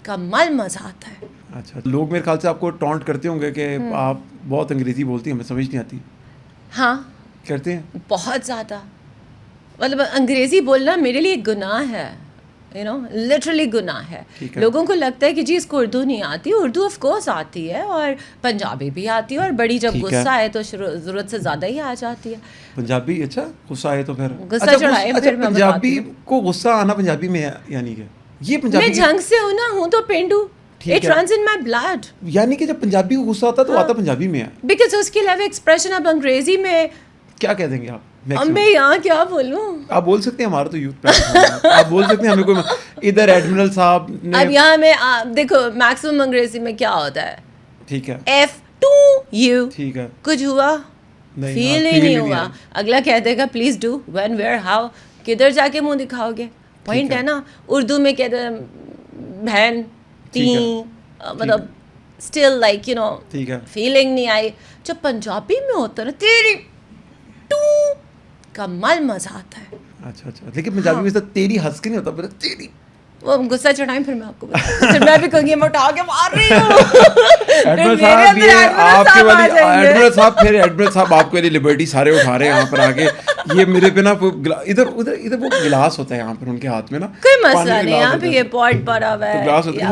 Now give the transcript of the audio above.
کمال مزہ آتا ہے. اچھا, لوگ میرے خیال سے آپ کو ٹونٹ کرتے ہوں گے کہ آپ بہت انگریزی بولتی ہیں, ہمیں سمجھ نہیں آتی. ہاں کرتے ہیں بہت زیادہ. مطلب انگریزی بولنا میرے لیے ایک گناہ ہے, لٹرلی گناہ ہے. لوگوں کو لگتا ہے کہ جی اس کو اردو نہیں آتی. اردو آف کورس آتی ہے, اور پنجابی بھی آتی ہے, اور بڑی جب غصہ آئے تو ضرورت سے زیادہ ہی آ جاتی ہے. پنجابی اچھا غصہ آئے تو پھر غصہ چڑھائے پھر میں پنجابی کو غصہ آنا پنجابی میں ہے, یعنی کہ یہ میں پنجابی جنگ سے ہوں نا, ہوں تو پینڈو. It runs in my blood. یعنی کہ جب پنجابی کو غصہ آتا تو آتا پنجابی میں ہے. Because اس کے علاوہ ایکسپریشن اب انگریزی میں کیا کہہ دیں گے آپ؟ میں یہاں کیا بولوں. آپ بول سکتے ہیں, ہمارا تو یوتھ پلیٹفارم ہے, آپ بول سکتے ہیں. ہمیں کوئی ادھر ایڈمرل صاحب نے اب یہاں میں دیکھو میکسیمم انگریزی میں کیا ہوتا ہے, ٹھیک ہے F2U, ٹھیک ہے, کچھ ہوا فیل ہی نہیں ہوا. اگلا کہہ دے گا please do, when where how, کدھر جا کے منہ دکھاؤ گے. پوائنٹ ہے نا. اردو میں کہتے ہیں بہن تین, مطلب اسٹل لائک فیلنگ نہیں آئی. جب پنجابی میں ہوتا ہے نا تیری ٹو, کمال مزہ آتا ہے. اچھا اچھا, لیکن پنجابی میں تیری ہنس کے نہیں ہوتا, تیری وہ غصہ چڑھائیں پھر میں آپ کو بتاؤں, پھر میں بھی کہوں گی میں اٹھا کے مار رہی ہوں. ایڈمرل صاحب یہ آپ کے والی ایڈمرل صاحب, پھر ایڈمرل صاحب آپ کے والی لبرٹی سارے اٹھا رہے ہیں یہاں پر آ کے. یہ میرے پہ نا ادھر وہ گلاس ہوتا ہے یہاں پر ان کے ہاتھ میں نا, کوئی مسئلہ نہیں, یہاں پہ یہ پوٹ پڑا ہوا ہے, گلاس ہوتا ہے